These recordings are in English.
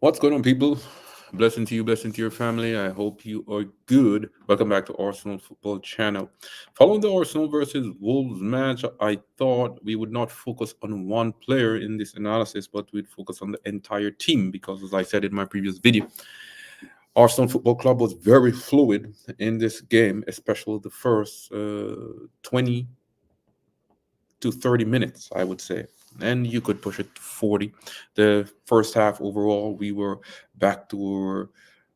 What's going on, people? Blessing to you, blessing to your family. I hope you are good. Welcome back to Arsenal Football Channel. Following the Arsenal versus Wolves match, I thought we would not focus on one player in this analysis, but we'd focus on the entire team because, as I said in my previous video, Arsenal Football Club was very fluid in this game, especially the first 20 to 30 minutes, I would say. And you could push it to 40. The first half overall, we were back to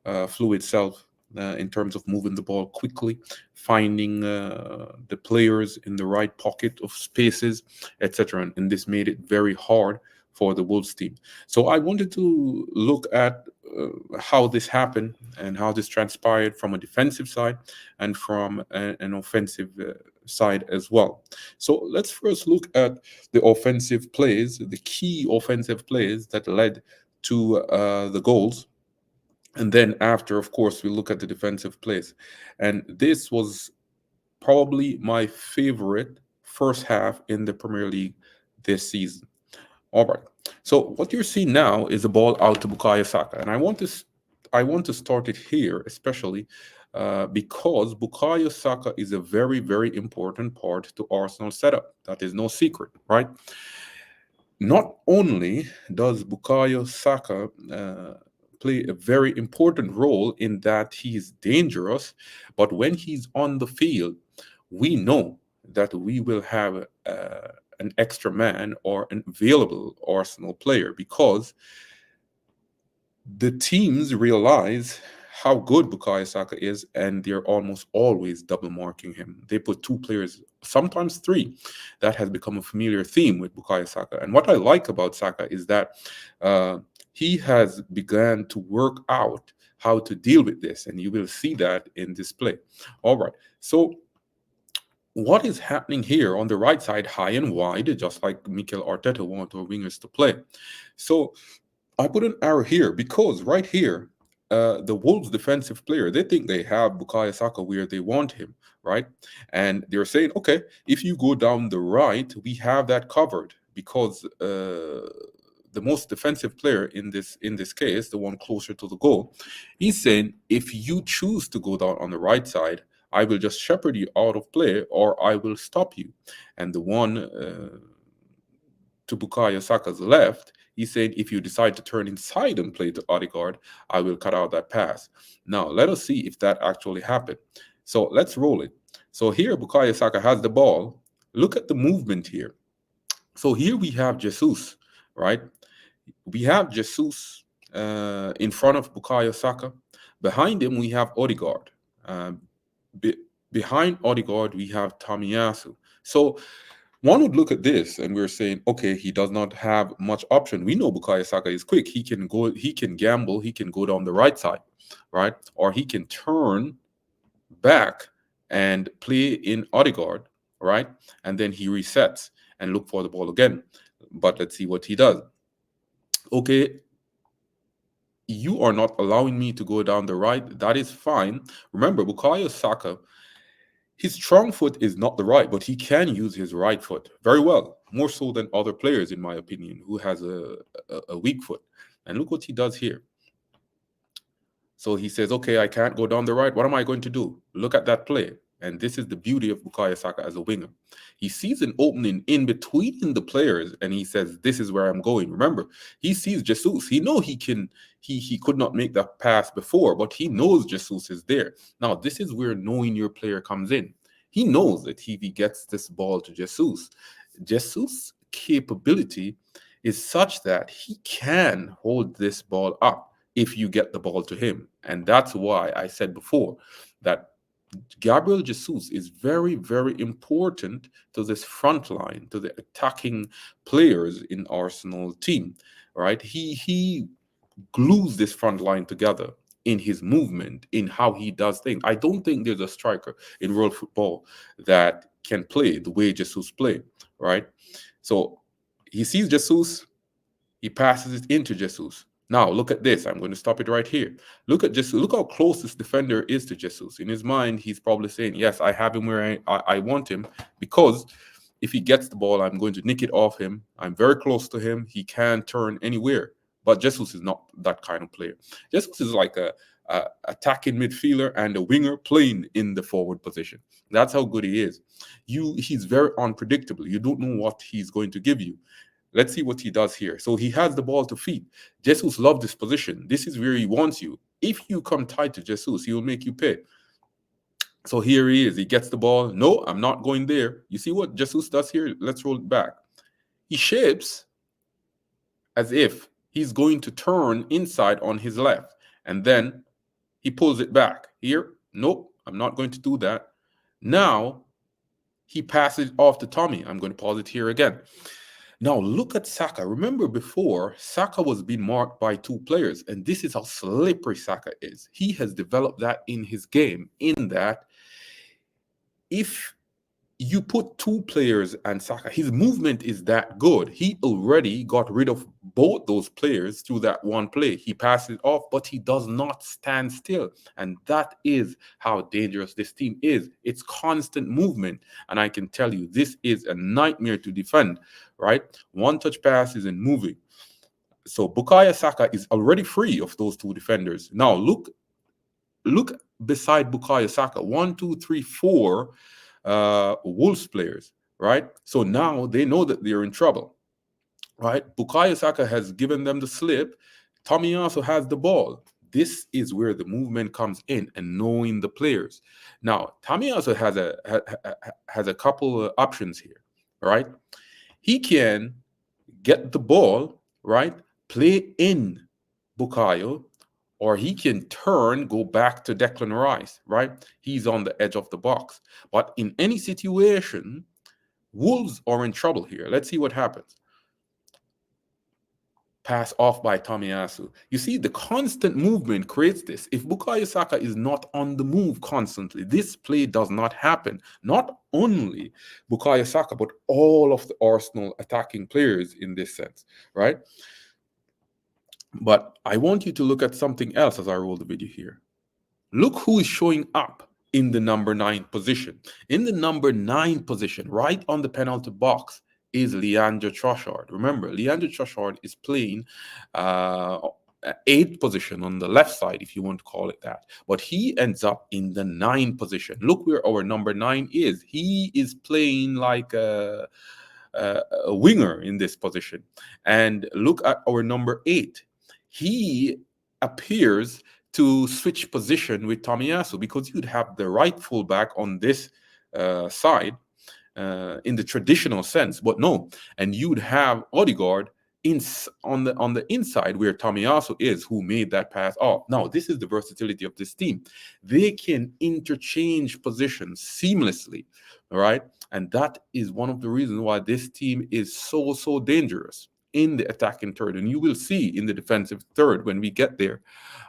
our fluid self in terms of moving the ball quickly, finding the players in the right pocket of spaces, etc. And this made it very hard for the Wolves team. So I wanted to look at how this happened and how this transpired from a defensive side and from an offensive side as well. So let's first look at the offensive plays, the key offensive plays that led to the goals. And then after, of course, we look at the defensive plays. And this was probably my favorite first half in the Premier League this season. All right. So what you're seeing now is a ball out to Bukayo Saka, and I want to start it here, especially because Bukayo Saka is a very very important part to Arsenal setup. That is no secret, right? Not only does Bukayo Saka play a very important role in that he's dangerous, but when he's on the field, we know that we will have an extra man or an available Arsenal player because the teams realize how good Bukayo Saka is, and they're almost always double marking him. They put two players, sometimes three. That has become a familiar theme with Bukayo Saka. And what I like about Saka is that he has begun to work out how to deal with this, and you will see that in this play. All right. So what is happening here on the right side, high and wide, just like Mikel Arteta want our wingers to play. So I put an arrow here because right here, the Wolves defensive player, they think they have Bukayo Saka where they want him, right? And they're saying, okay, if you go down the right, we have that covered because the most defensive player in this case, the one closer to the goal, he's saying if you choose to go down on the right side, I will just shepherd you out of play or I will stop you. And the one to Bukayo Saka's left, he's saying if you decide to turn inside and play to Odegaard, I will cut out that pass. Now, let us see if that actually happened. So let's roll it. So here, Bukayo Saka has the ball. Look at the movement here. So here we have Jesus, right? We have Jesus in front of Bukayo Saka. Behind him, we have Odegaard. Uh, be- Behind Odegaard, we have Tomiyasu. So one would look at this and we're saying, okay, he does not have much option. We know Bukayo Saka is quick. He can go, he can gamble, he can go down the right side, right? Or he can turn back and play in Odegaard, right? And then he resets and look for the ball again. But let's see what he does. Okay, you are not allowing me to go down the right. That is fine. Remember, Bukayo Saka, his strong foot is not the right, but he can use his right foot very well, more so than other players, in my opinion, who has a weak foot. And look what he does here. So he says, okay, I can't go down the right. What am I going to do? Look at that play. And this is the beauty of Bukayo Saka as a winger. He sees an opening in between the players and he says, this is where I'm going. Remember, he sees Jesus. He know he could not make that pass before, but he knows Jesus is there. Now, this is where knowing your player comes in. He knows that if he gets this ball to Jesus' capability is such that he can hold this ball up if you get the ball to him. And that's why I said before that Gabriel Jesus is very, very important to this front line, to the attacking players in Arsenal team, right? He glues this front line together in his movement, in how he does things. I don't think there's a striker in world football that can play the way Jesus played, right? So he sees Jesus, he passes it into Jesus. Now look at this. I'm going to stop it right here. Look at Jesus. Look how close this defender is to Jesus. In his mind, he's probably saying, "Yes, I have him where I want him because if he gets the ball, I'm going to nick it off him. I'm very close to him. He can turn anywhere." But Jesus is not that kind of player. Jesus is like a attacking midfielder and a winger playing in the forward position. That's how good he is. He's very unpredictable. You don't know what he's going to give you. Let's see what he does here. So he has the ball to feed. Jesus loves this position. This is where he wants you. If you come tight to Jesus, he will make you pay. So here he is. He gets the ball. No, I'm not going there. You see what Jesus does here? Let's roll it back. He shapes as if he's going to turn inside on his left. And then he pulls it back. Here, nope, I'm not going to do that. Now he passes off to Tommy. I'm going to pause it here again. Now look at Saka. Remember before, Saka was being marked by two players, and this is how slippery Saka is. He has developed that in his game, in that if you put two players and Saka, his movement is that good. He already got rid of both those players through that one play. He passes it off, but he does not stand still. And that is how dangerous this team is. It's constant movement. And I can tell you, this is a nightmare to defend, right? One touch pass isn't moving. So Bukayo Saka is already free of those two defenders. Now look beside Bukayo Saka. 1, 2, 3, 4 Wolves players, right? So now they know that they're in trouble, right? Bukayo Saka has given them the slip. Tomiyasu has the ball. This is where the movement comes in and knowing the players. Now, Tomiyasu has a couple of options here, right? He can get the ball, right? Play in Bukayo, or he can turn, go back to Declan Rice, right? He's on the edge of the box. But in any situation, Wolves are in trouble here. Let's see what happens. Pass off by Tomiyasu. You see, the constant movement creates this. If Bukayo Saka is not on the move constantly, this play does not happen. Not only Bukayo Saka, but all of the Arsenal attacking players in this sense, right? But I want you to look at something else as I roll the video here. Look who is showing up in the number 9 position. In the number 9 position, right on the penalty box, is Leandro Trossard. Remember, Leandro Trossard is playing 8th position on the left side, if you want to call it that. But he ends up in the 9 position. Look where our number 9 is. He is playing like a winger in this position. And look at our number 8. He appears to switch position with Tomiyasu, because you'd have the right fullback on this side in the traditional sense, but no, and you'd have Odegaard on the inside where Tomiyasu is, who made that pass off. Now, this is the versatility of this team. They can interchange positions seamlessly, all right? And that is one of the reasons why this team is so dangerous in the attacking third. And you will see in the defensive third when we get there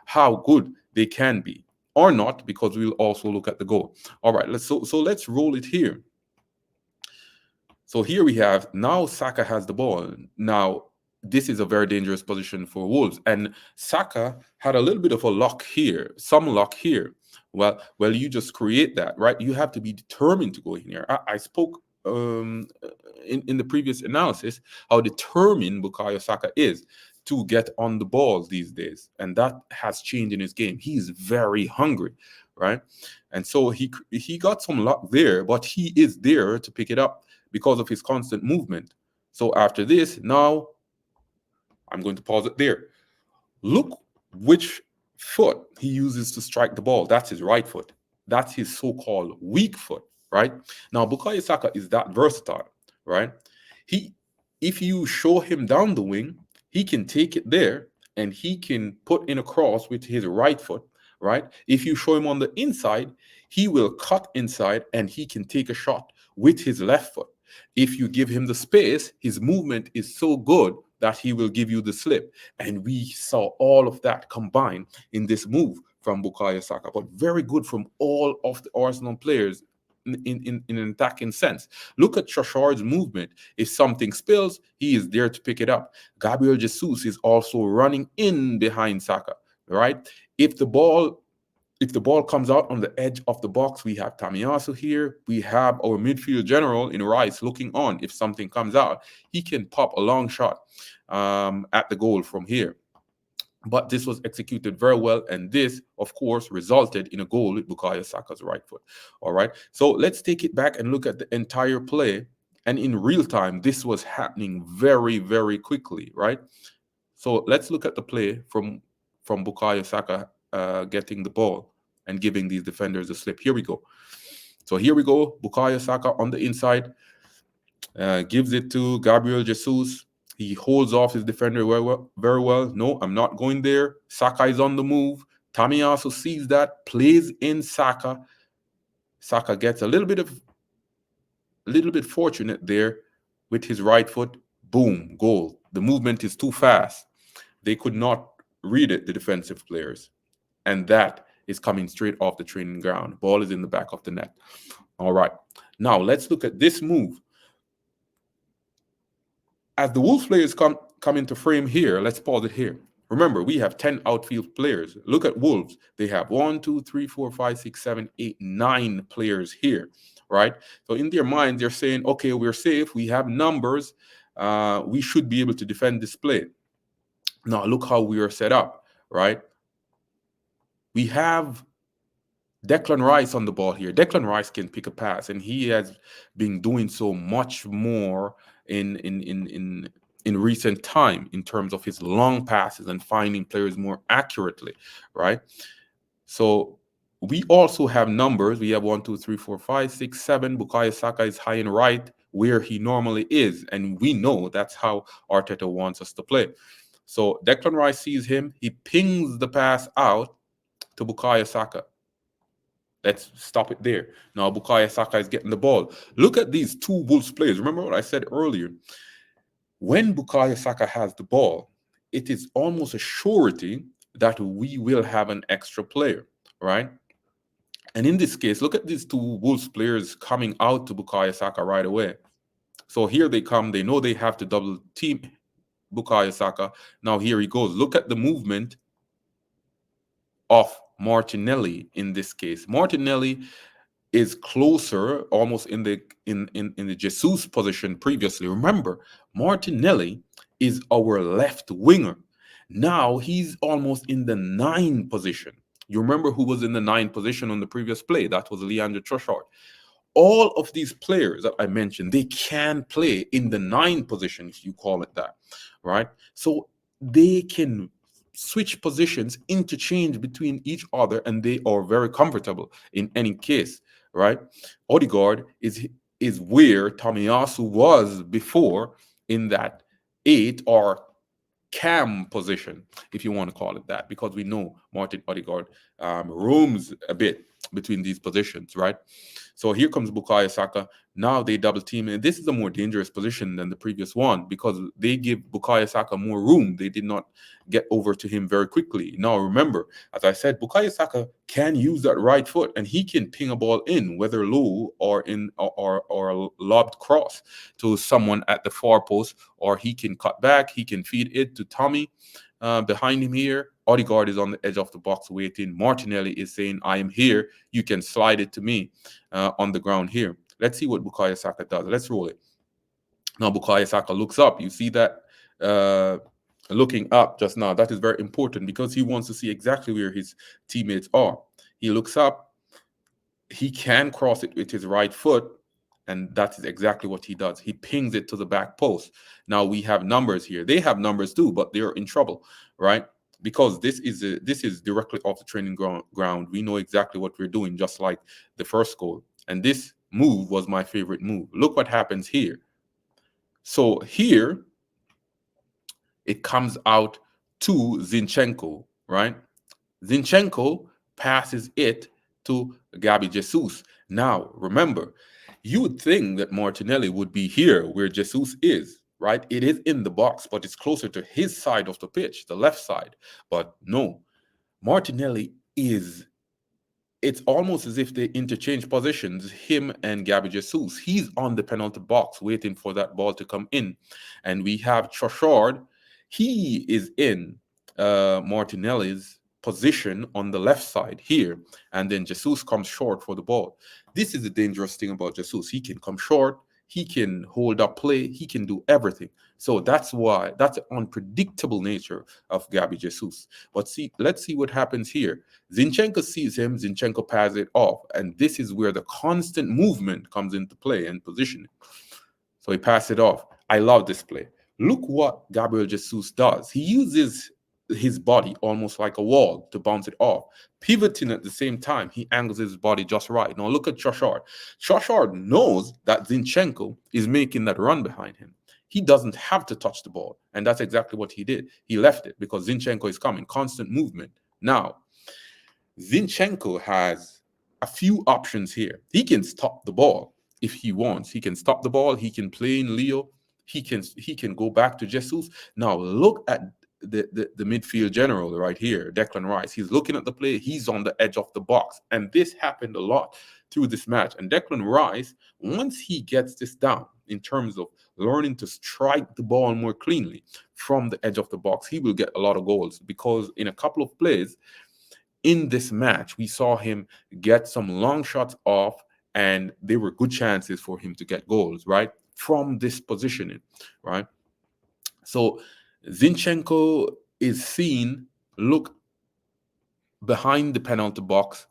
how good they can be, or not, because we'll also look at the goal. All right, let's roll it here. So here we have, now Saka has the ball. Now, this is a very dangerous position for Wolves. And Saka had a little bit of a luck here, some luck here. Well, you just create that, right? You have to be determined to go in here. I spoke in the previous analysis how determined Bukayo Saka is to get on the balls these days. And that has changed in his game. He's very hungry, right? And so he got some luck there, but he is there to pick it up because of his constant movement. So after this, now I'm going to pause it there. Look which foot he uses to strike the ball. That's his right foot. That's his so-called weak foot, right? Now, Bukayo Saka is that versatile, right? If you show him down the wing, he can take it there and he can put in a cross with his right foot, right? If you show him on the inside, he will cut inside and he can take a shot with his left foot. If you give him the space, his movement is so good that he will give you the slip. And we saw all of that combined in this move from Bukayo Saka, but very good from all of the Arsenal players in an attacking sense. Look at Trossard's movement. If something spills, he is there to pick it up. Gabriel Jesus is also running in behind Saka, right? If the ball comes out on the edge of the box, we have Tomiyasu here. We have our midfield general in Rice looking on. If something comes out, he can pop a long shot at the goal from here. but this was executed very well, and this, of course, resulted in a goal with Bukayo Saka's right foot. All right, so let's take it back and look at the entire play. And in real time, this was happening very, very quickly, right? So let's look at the play from Bukayo Saka getting the ball and giving these defenders a slip. Here we go. So here we go. Bukayo Saka on the inside, gives it to Gabriel Jesus. He holds off his defender very well, very well. No, I'm not going there. Saka is on the move. Tomiyasu sees that, plays in Saka. Saka gets a little bit fortunate there with his right foot. Boom, goal. The movement is too fast. They could not read it, the defensive players. And that is coming straight off the training ground. Ball is in the back of the net. All right. Now let's look at this move. As the Wolves players come into frame here, let's pause it here. Remember, we have 10 outfield players. Look at Wolves. They have 1, 2, 3, 4, 5, 6, 7, 8, 9 players here, right? So in their mind, they're saying, okay, we're safe. We have numbers. We should be able to defend this play. Now, look how we are set up, right? We have Declan Rice on the ball here. Declan Rice can pick a pass, and he has been doing so much more in recent time in terms of his long passes and finding players more accurately, right? So we also have numbers. We have 1, 2, 3, 4, 5, 6, 7. Bukayo Saka is high and right where he normally is, and we know that's how Arteta wants us to play. So Declan Rice sees him. He pings the pass out to Bukayo Saka. Let's stop it there. Now Bukayo Saka is getting the ball. Look at these two Wolves players. Remember what I said earlier? When Bukayo Saka has the ball, it is almost a surety that we will have an extra player, right? And in this case, look at these two Wolves players coming out to Bukayo Saka right away. So here they come. They know they have to double team Bukayo Saka. Now here he goes. Look at the movement of Martinelli in this case. Martinelli is closer, almost in the Jesus position previously. Remember, Martinelli is our left winger. Now he's almost in the 9 position. You remember who was in the 9 position on the previous play? That was Leandro Trossard. All of these players that I mentioned, they can play in the 9 position, if you call it that, right? So they can switch positions, interchange between each other, and they are very comfortable in any case, right? Odegaard is where Tomiyasu was before, in that 8 or cam position, if you want to call it that, because we know Martin Odegaard roams a bit between these positions, right? So here comes Bukayo Saka. Now they double team, and this is a more dangerous position than the previous one because they give Bukayo Saka more room. They did not get over to him very quickly. Now remember, as I said, Bukayo Saka can use that right foot, and he can ping a ball in, whether low or in or a lobbed cross to someone at the far post, or he can cut back. He can feed it to Tommy behind him here. Odegaard is on the edge of the box waiting. Martinelli is saying, I am here. You can slide it to me on the ground here. Let's see what Bukayo Saka does. Let's roll it. Now Bukayo Saka looks up. You see that looking up just now. That is very important because he wants to see exactly where his teammates are. He looks up. He can cross it with his right foot, and that is exactly what he does. He pings it to the back post. Now we have numbers here. They have numbers too, but they're in trouble, right? Because this is directly off the training ground. We know exactly what we're doing, just like the first goal. And this move was my favorite move. Look what happens here. So here it comes out to Zinchenko, right? Zinchenko passes it to Gabi Jesus. Now, remember, you would think that Martinelli would be here where Jesus is, right? It is in the box, but it's closer to his side of the pitch, the left side. But no, Martinelli it's almost as if they interchange positions, him and Gabi Jesus. He's on the penalty box waiting for that ball to come in. And we have Trossard. He is in Martinelli's position on the left side here. And then Jesus comes short for the ball. This is the dangerous thing about Jesus. He can come short. he can hold up play, he can do everything. So that's why that's the unpredictable nature of Gabby Jesus. But see, let's see what happens here. Zinchenko sees him, Zinchenko passes it off, and this is where the constant movement comes into play and positioning. So he passed it off. I love this play. Look what Gabriel Jesus does. He uses his body almost like a wall to bounce it off. Pivoting at the same time, he angles his body just right. Now look at Trossard. Trossard knows that Zinchenko is making that run behind him. He doesn't have to touch the ball. And that's exactly what he did. He left it because Zinchenko is coming. Constant movement. Now, Zinchenko has a few options here. He can stop the ball if he wants. He can stop the ball. He can play in Leo. He can go back to Jesus. Now look at the midfield general right here, Declan Rice. He's looking at the play. He's on the edge of the box, and this happened a lot through this match. And Declan Rice, once he gets this down in terms of learning to strike the ball more cleanly from the edge of the box, he will get a lot of goals because in a couple of plays in this match, we saw him get some long shots off, and they were good chances for him to get goals, right? From this positioning, right? So Zinchenko is seen, look behind the penalty box.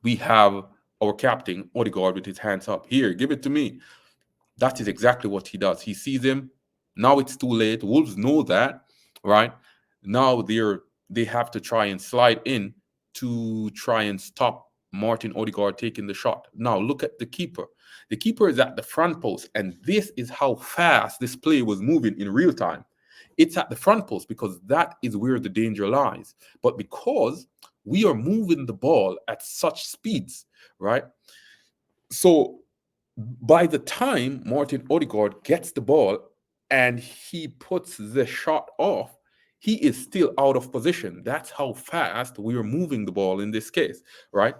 We have our captain, Odegaard, with his hands up. Here, give it to me. That is exactly what he does. He sees him. Now it's too late. Wolves know that, right? Now they have to try and slide in to try and stop Martin Odegaard taking the shot. Now look at the keeper. The keeper is at the front post, and this is how fast this play was moving in real time. It's at the front post because that is where the danger lies. But because we are moving the ball at such speeds, right? So by the time Martin Odegaard gets the ball and he puts the shot off, he is still out of position. That's how fast we are moving the ball in this case, right?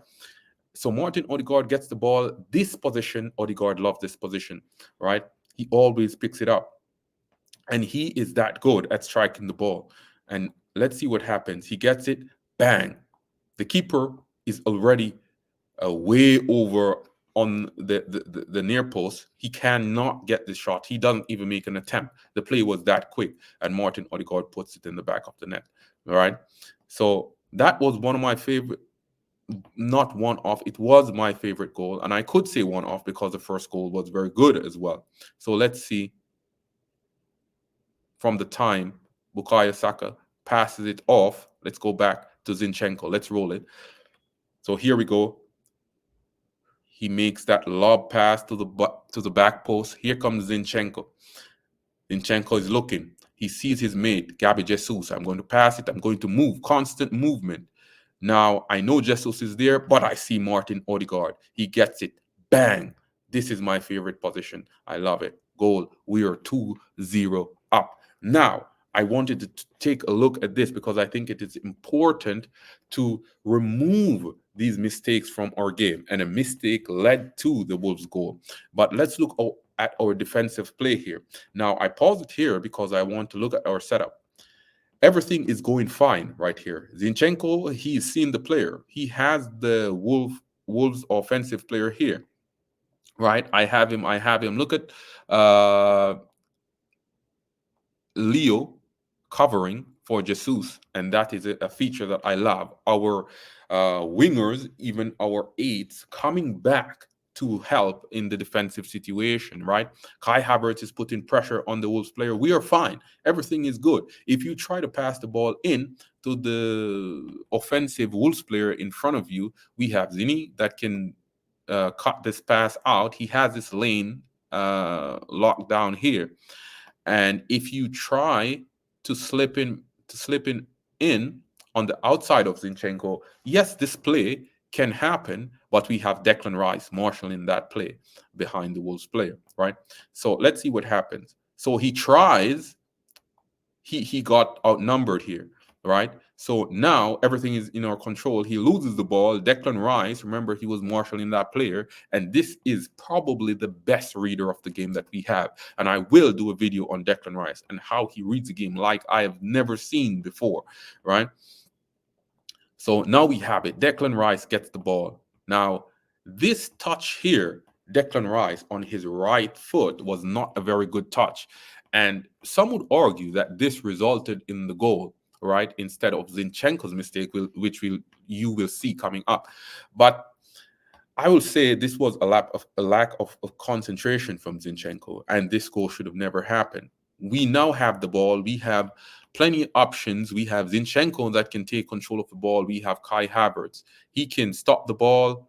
So Martin Odegaard gets the ball, this position, Odegaard loves this position, right? He always picks it up. And he is that good at striking the ball. And let's see what happens. He gets it, bang. The keeper is already way over on the near post. He cannot get the shot. He doesn't even make an attempt. The play was that quick, and Martin Odegaard puts it in the back of the net. All right. So that was one of my favorite, not one off. It was my favorite goal, and I could say one off because the first goal was very good as well. So let's see. From the time Bukayo Saka passes it off, let's go back to Zinchenko. Let's roll it. So here we go. He makes that lob pass to the back post. Here comes Zinchenko. Zinchenko is looking. He sees his mate, Gabby Jesus. I'm going to pass it. I'm going to move. Constant movement. Now, I know Jesus is there, but I see Martin Odegaard. He gets it. Bang. This is my favorite position. I love it. Goal. We are 2-0 up. Now, I wanted to take a look at this because I think it is important to remove these mistakes from our game. And a mistake led to the Wolves' goal. But let's look at our defensive play here. Now, I pause it here because I want to look at our setup. Everything is going fine right here. Zinchenko, he's seen the player. He has the Wolves offensive player here, right? I have him. Look at Leo covering for Jesus, and that is a feature that I love. Our wingers, even our eights, coming back to help in the defensive situation, right? Kai Havertz is putting pressure on the Wolves player. We are fine. Everything is good. If you try to pass the ball in to the offensive Wolves player in front of you, we have Zini that can cut this pass out. He has this lane locked down here. And if you try to slip in on the outside of Zinchenko, yes, this play can happen, but we have Declan Rice marshalling that play behind the Wolves player, right? So let's see what happens. So he tries, he got outnumbered here, right? So now everything is in our control. He loses the ball. Declan Rice, remember, he was marshalling that player. And this is probably the best reader of the game that we have. And I will do a video on Declan Rice and how he reads the game like I have never seen before, right? So now we have it. Declan Rice gets the ball. Now, this touch here Declan Rice on his right foot was not a very good touch. And some would argue that this resulted in the goal, right? Instead of Zinchenko's mistake, which you will see coming up. But I will say this was a lack of concentration from Zinchenko, and this goal should have never happened. We now have the ball. We have plenty of options. We have Zinchenko that can take control of the ball. We have Kai Havertz. He can stop the ball,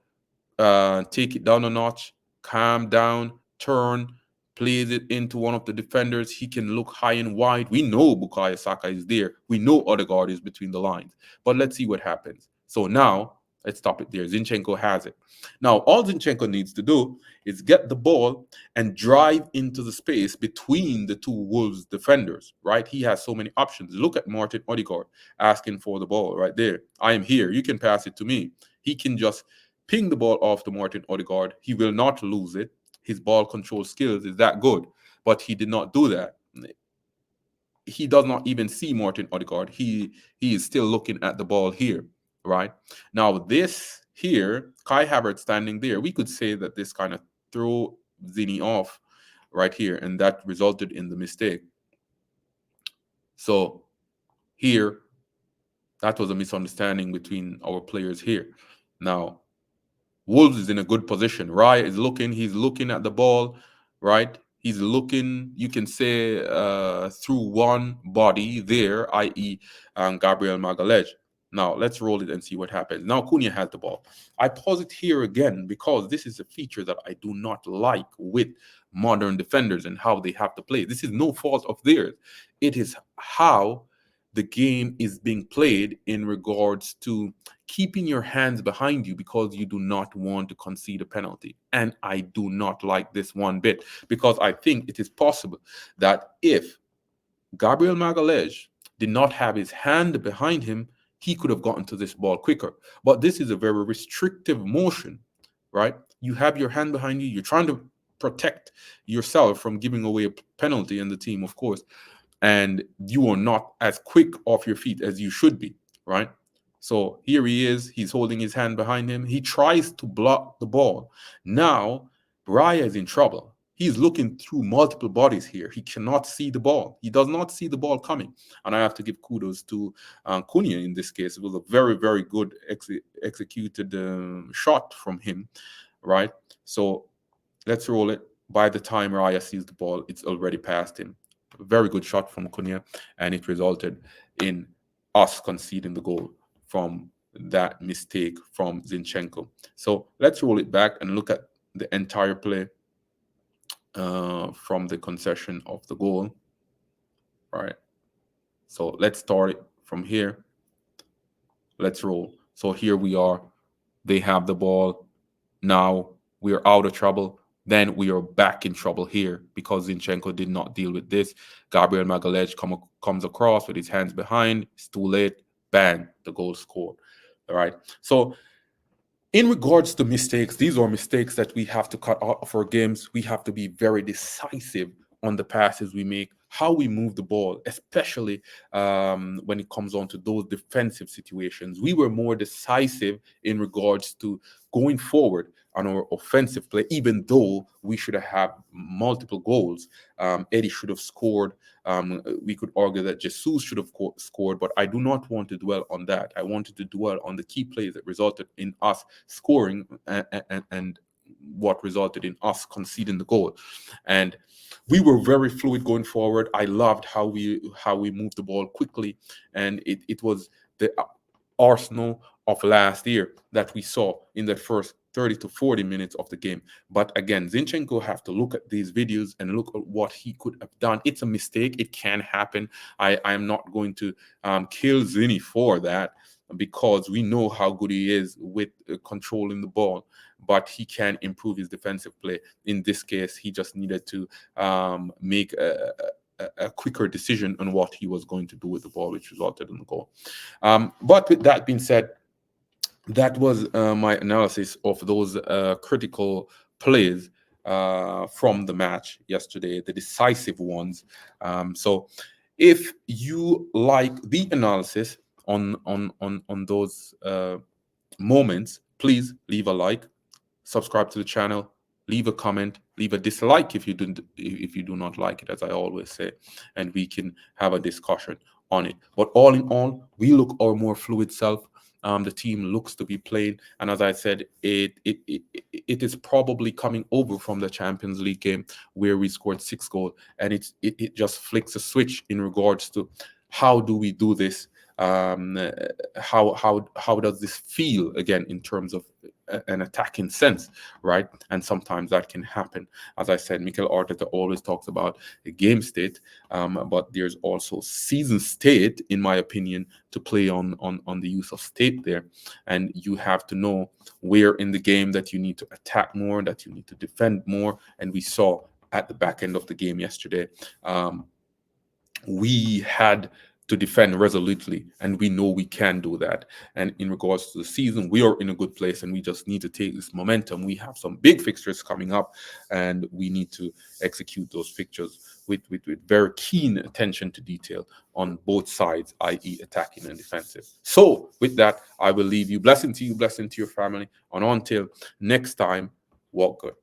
take it down a notch, calm down, turn, plays it into one of the defenders. He can look high and wide. We know Bukayo Saka is there. We know Odegaard is between the lines. But let's see what happens. So now, let's stop it there. Zinchenko has it. Now, all Zinchenko needs to do is get the ball and drive into the space between the two Wolves defenders, right? He has so many options. Look at Martin Odegaard asking for the ball right there. I am here. You can pass it to me. He can just ping the ball off to Martin Odegaard. He will not lose it. His ball control skills is that good, but he did not do that. He does not even see Martin Odegaard. He is still looking at the ball here, right? Now this here, Kai Havertz standing there, we could say that this kind of threw Zini off right here, and that resulted in the mistake. So here, that was a misunderstanding between our players here. Now, Wolves is in a good position. Raya is looking, he's looking at the ball, right? He's looking, you can say, through one body there, i.e., Gabriel Magalhaes. Now, let's roll it and see what happens. Now, Cunha has the ball. I pause it here again because this is a feature that I do not like with modern defenders and how they have to play. This is no fault of theirs. It is how the game is being played in regards to keeping your hands behind you because you do not want to concede a penalty. And I do not like this one bit because I think it is possible that if Gabriel Magalhaes did not have his hand behind him, he could have gotten to this ball quicker. But this is a very restrictive motion, right? You have your hand behind you, you're trying to protect yourself from giving away a penalty in the team, of course, and you are not as quick off your feet as you should be, right? So here he is. He's holding his hand behind him. He tries to block the ball. Now, Raya is in trouble. He's looking through multiple bodies here. He cannot see the ball. He does not see the ball coming. And I have to give kudos to Cunha in this case. It was a very, very good executed shot from him, right? So let's roll it. By the time Raya sees the ball, it's already past him. Very good shot from Cunha, and it resulted in us conceding the goal from that mistake from Zinchenko. So let's roll it back and look at the entire play from the concession of the goal. All right. So let's start it from here. Let's roll. So here we are. They have the ball. Now we are out of trouble. Then we are back in trouble here because Zinchenko did not deal with this. Gabriel Magalhaes comes across with his hands behind. It's too late. Bang, the goal scored. All right. So in regards to mistakes, these are mistakes that we have to cut out of our games. We have to be very decisive on the passes we make, how we move the ball, especially when it comes on to those defensive situations. We were more decisive in regards to going forward on our offensive play, even though we should have had multiple goals. Eddie should have scored. We could argue that Jesus should have scored, but I do not want to dwell on that. I wanted to dwell on the key plays that resulted in us scoring and what resulted in us conceding the goal. And we were very fluid going forward. I loved how we moved the ball quickly, and it was the Arsenal of last year that we saw in the first 30 to 40 minutes of the game. But again, Zinchenko have to look at these videos and look at what he could have done. It's a mistake. It can happen. I am not going to kill Zini for that because we know how good he is with controlling the ball, but he can improve his defensive play. In this case, he just needed to make a quicker decision on what he was going to do with the ball, which resulted in the goal. But with that being said, that was my analysis of those critical plays from the match yesterday, the decisive ones. So if you like the analysis on those moments, please leave a like, subscribe to the channel, leave a comment, leave a dislike if you do not like it, as I always say, and we can have a discussion on it. But all in all, we look our more fluid self. The team looks to be playing, and as I said, it is probably coming over from the Champions League game where we scored 6 goals, and it just flicks a switch in regards to how do we do this. How does this feel again in terms of an attacking sense, right? And sometimes that can happen. As I said, Mikel Arteta always talks about a game state, but there's also season state, in my opinion, to play on the use of state there. And you have to know where in the game that you need to attack more, that you need to defend more. And we saw at the back end of the game yesterday, we had to defend resolutely, and we know we can do that. And in regards to the season, we are in a good place, and we just need to take this momentum. We have some big fixtures coming up, and we need to execute those fixtures with very keen attention to detail on both sides, i.e., attacking and defensive. So, with that, I will leave you. Blessing to you, blessing to your family, and until next time, walk good.